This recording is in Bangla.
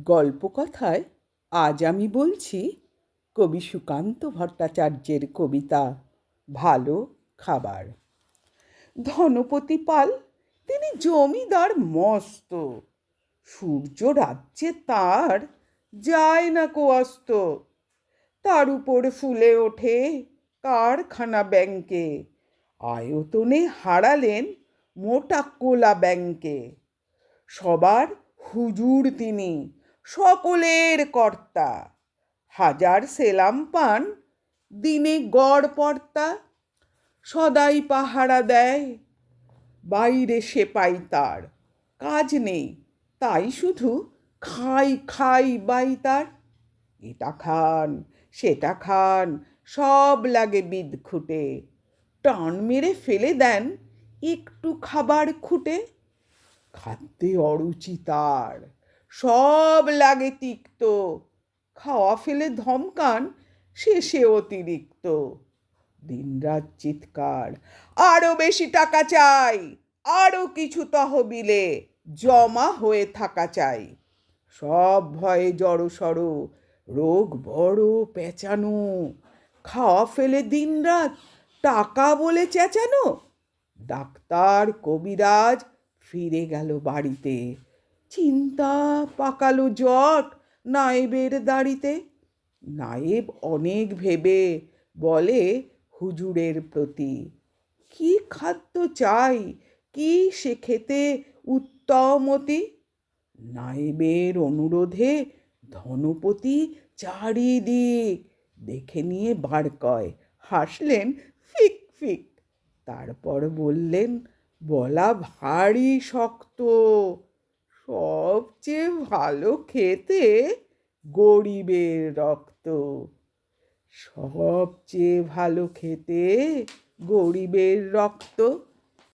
গল্পকথায় আজ আমি বলছি কবি সুকান্ত ভট্টাচার্যের কবিতা ভালো খাবার। ধনপতি পাল তিনি জমিদার মস্ত, সূর্য রাজ্যে তার যায় না কো অস্ত। তার উপর ফুলে ওঠে কারখানা ব্যাংকে, আয়তনে হারালেন মোটা কোলা ব্যাংকে। সবার হুজুর তিনি, সকলের কর্তা, হাজার সেলাম পান দিনে গড় পর্তা। সদাই পাহারা দেয় বাইরে সেপাই তার, কাজ নেই তাই শুধু খাই খাই বাই তার। এটা খান সেটা খান সব লাগে বিদঘুটে, টান মেরে ফেলে দেন একটু খাবার খুঁটে। খাদ্যে অরুচি তার, সব লাগে তিক্ত, খাওয়া ফেলে ধমকান শেষে অতিরিক্ত। দিনরাত চিৎকার, আরো বেশি টাকা চাই, আরো কিছু তহবিলে জমা হয়ে থাকা চাই। সব ভয়ে জড়সড়, রোগ বড় পেঁচানো, খাওয়া ফেলে দিনরাত টাকা বলে চেঁচানো। ডাক্তার কবিরাজ ফিরে গেল বাড়িতে, চিন্তা পাকালো জট নায়েবের দাড়িতে। নায়েব অনেক ভেবে বলে হুজুরের প্রতি, কি খাদ্য চাই, কি সে খেতে উত্তমতি। নায়েবের অনুরোধে ধনপতি চারিদিক দেখে নিয়ে বার কয়, হাসলেন ফিক ফিক। তারপর বললেন, বলা ভারী শক্ত, সবচেয়ে ভালো খেতে গরিবের রক্ত। সবচেয়ে ভালো খেতে গরিবের রক্ত।